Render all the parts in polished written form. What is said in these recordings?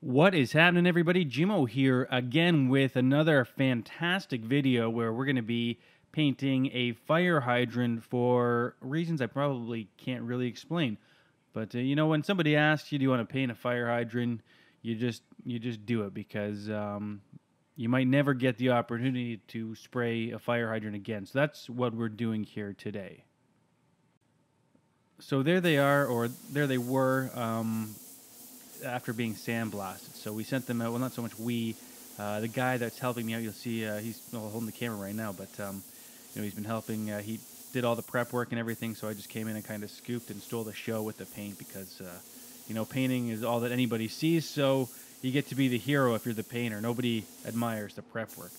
What is happening, everybody? Jimmo here again with another fantastic video where we're going to be painting a fire hydrant for reasons I probably can't really explain. But you know, when somebody asks you, do you want to paint a fire hydrant, you just do it because you might never get the opportunity to spray a fire hydrant again. So that's what we're doing here today. So there they are, or there they were. After being sandblasted. So we sent them out, well, not so much we, the guy that's helping me out, you'll see he's holding the camera right now, but you know, he's been helping, he did all the prep work and everything, so I just came in and kind of scooped and stole the show with the paint because, you know, painting is all that anybody sees, so you get to be the hero if you're the painter. Nobody admires the prep work,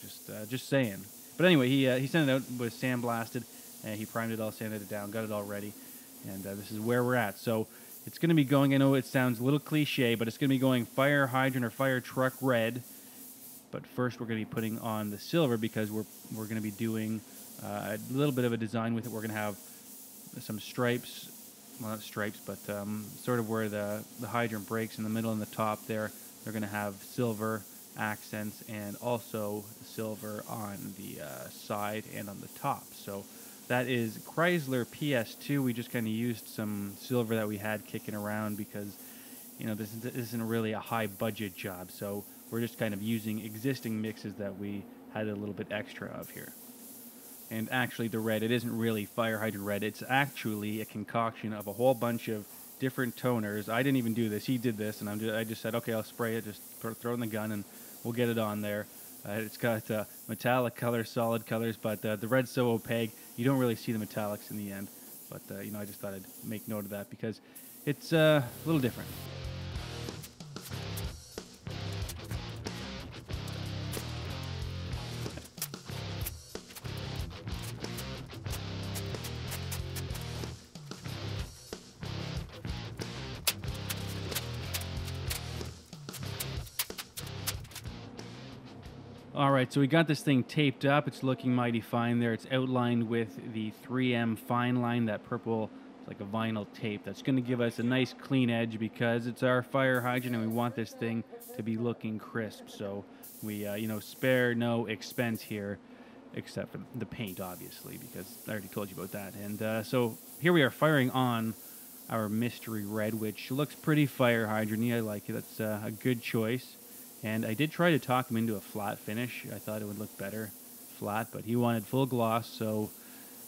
just saying. But anyway, he sent it out, was sandblasted, and he primed it all, sanded it down, got it all ready, and this is where we're at. So it's going to be going, I know it sounds a little cliche, but it's going to be going fire hydrant or fire truck red. But first we're going to be putting on the silver because we're going to be doing a little bit of a design with it. We're going to have some stripes, well, not stripes, but sort of where the hydrant breaks in the middle and the top there. They're going to have silver accents and also silver on the side and on the top. So that is Chrysler PS2. We just kind of used some silver that we had kicking around because, you know, this isn't really a high budget job. So we're just kind of using existing mixes that we had a little bit extra of here. And actually the red, it isn't really fire hydrant red. It's actually a concoction of a whole bunch of different toners. I didn't even do this. He did this, and I just said, okay, I'll spray it. Just throw it in the gun, and we'll get it on there. It's got metallic colors, solid colors, but the red's so opaque, you don't really see the metallics in the end. But, you know, I just thought I'd make note of that because it's a little different. Alright, so we got this thing taped up. It's looking mighty fine there. It's outlined with the 3M fine line, that purple, it's like a vinyl tape. That's going to give us a nice clean edge because it's our fire hydrant and we want this thing to be looking crisp. So we, you know, spare no expense here except for the paint, obviously, because I already told you about that. And so here we are firing on our mystery red, which looks pretty fire hydrant-y. I like it. That's a good choice. And I did try to talk him into a flat finish. I thought it would look better flat, but he wanted full gloss, so,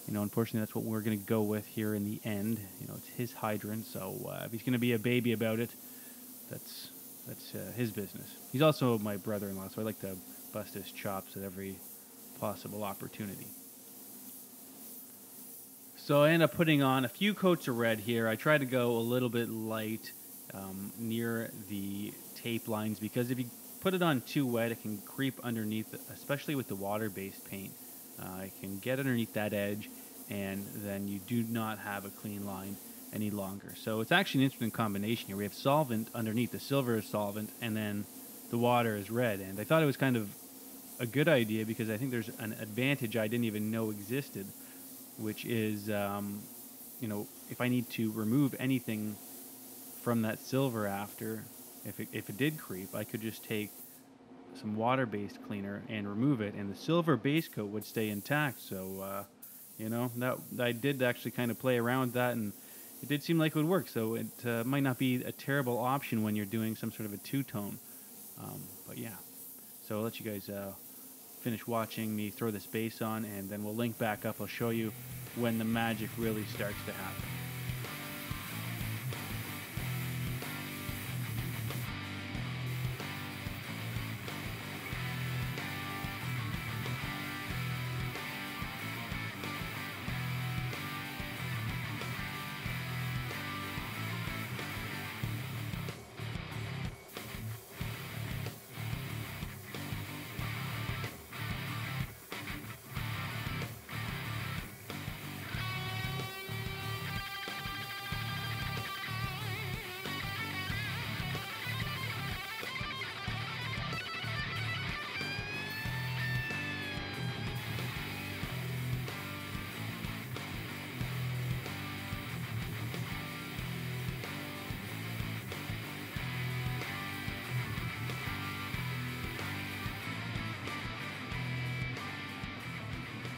you know, unfortunately that's what we're going to go with here in the end. You know, it's his hydrant, so if he's going to be a baby about it, that's his business. He's also my brother-in-law, so I like to bust his chops at every possible opportunity. So I end up putting on a few coats of red here. I try to go a little bit light near the tape lines because if you put it on too wet, it can creep underneath, especially with the water-based paint. It can get underneath that edge, and then you do not have a clean line any longer. So it's actually an interesting combination here. We have solvent underneath. The silver is solvent, and then the water is red. And I thought it was kind of a good idea because I think there's an advantage I didn't even know existed, which is, you know, if I need to remove anything from that silver after, if it did creep, I could just take some water-based cleaner and remove it, and the silver base coat would stay intact. So, you know, that I did actually kind of play around with that, and it did seem like it would work. So it might not be a terrible option when you're doing some sort of a two-tone. But yeah, so I'll let you guys finish watching me throw this base on, and then we'll link back up. I'll show you when the magic really starts to happen.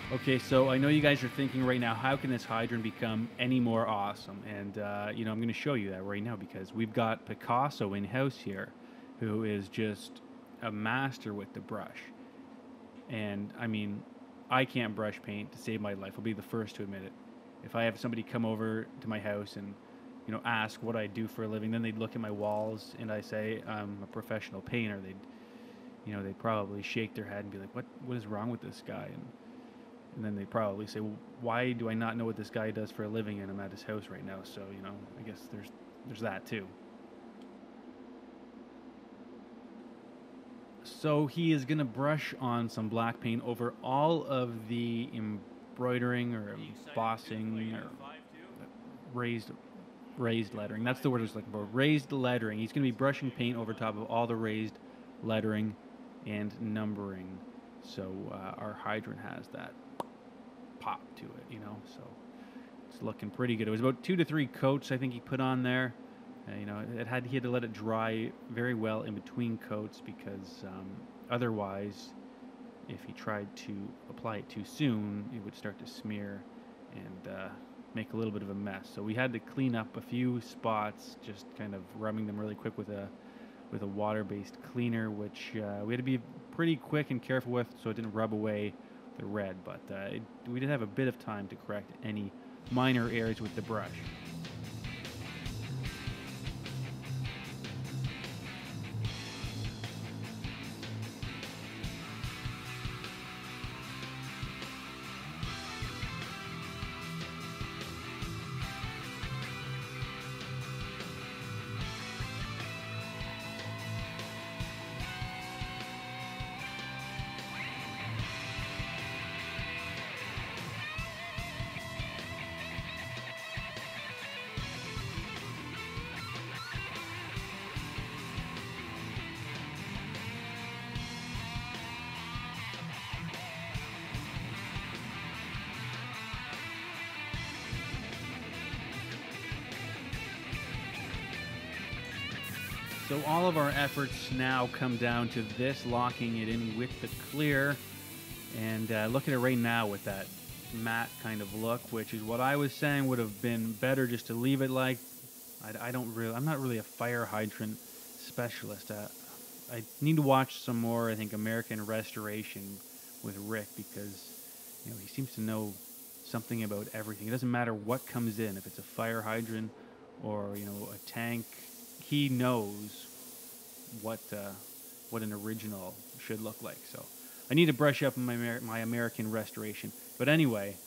Okay, so I know you guys are thinking right now, how can this hydrant become any more awesome? And, you know, I'm going to show you that right now because we've got Picasso in-house here who is just a master with the brush. And, I mean, I can't brush paint to save my life. I'll be the first to admit it. If I have somebody come over to my house and, you know, ask what I do for a living, then they'd look at my walls and I say I'm a professional painter. They'd probably shake their head and be like, what is wrong with this guy? And then they probably say, well, why do I not know what this guy does for a living and I'm at his house right now? So, you know, I guess there's that too. So he is going to brush on some black paint over all of the embroidering or embossing or raised lettering. That's the word I was looking for. Raised lettering. He's going to be brushing paint over top of all the raised lettering and numbering. So our hydrant has that pop to it, you know, so it's looking pretty good. It was about 2 to 3 coats I think he put on there. You know, he had to let it dry very well in between coats because otherwise, if he tried to apply it too soon, it would start to smear and make a little bit of a mess. So we had to clean up a few spots, just kind of rubbing them really quick with a water-based cleaner, which we had to be pretty quick and careful with so it didn't rub away the red, but we did have a bit of time to correct any minor errors with the brush. So all of our efforts now come down to this, locking it in with the clear. And look at it right now with that matte kind of look, which is what I was saying would have been better just to leave it like. I'm not really a fire hydrant specialist. I need to watch some more, I think, American Restoration with Rick because, you know, he seems to know something about everything. It doesn't matter what comes in, if it's a fire hydrant or, you know, a tank. He knows what an original should look like. So I need to brush up on my American Restoration. But anyway,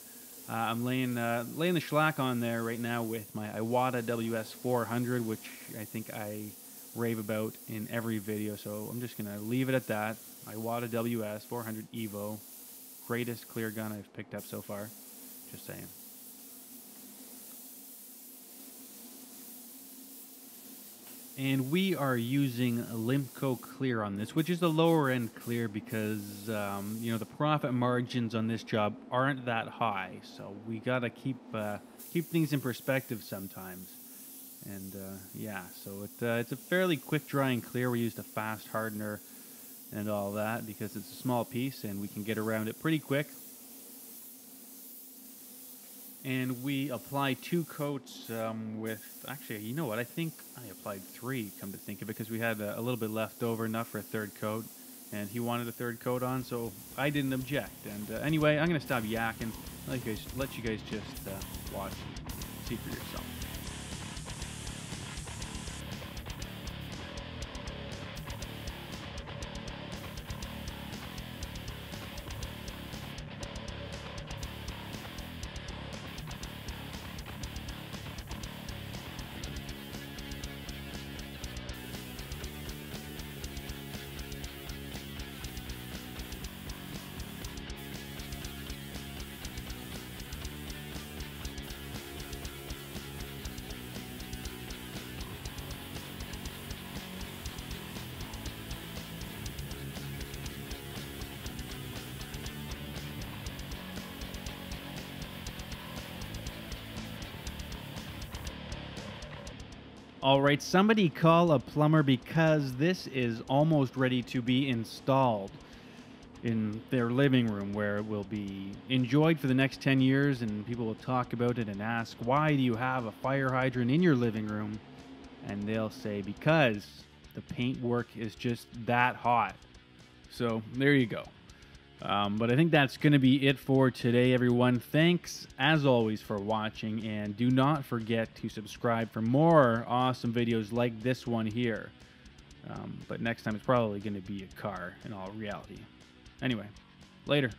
I'm laying the shellac on there right now with my Iwata WS400, which I think I rave about in every video. So I'm just gonna leave it at that. Iwata WS400 Evo, greatest clear gun I've picked up so far. Just saying. And we are using Limco Clear on this, which is the lower end clear because, you know, the profit margins on this job aren't that high. So we got to keep things in perspective sometimes. And, yeah, so it's a fairly quick drying clear. We used a fast hardener and all that because it's a small piece and we can get around it pretty quick. And we apply 2 coats with, actually, you know what, I think I applied 3, come to think of it, because we had a little bit left over, enough for a 3rd coat, and he wanted a 3rd coat on, so I didn't object. And anyway, I'm going to stop yakking, let you guys just watch, see for yourself. All right, somebody call a plumber because this is almost ready to be installed. in their living room, where it will be enjoyed for the next 10 years, and people will talk about it and ask, why do you have a fire hydrant in your living room? And they'll say, because the paint work is just that hot. So there you go. But I think that's going to be it for today, everyone. Thanks, as always, for watching, and do not forget to subscribe for more awesome videos like this one here. But next time it's probably going to be a car in all reality. Anyway, later.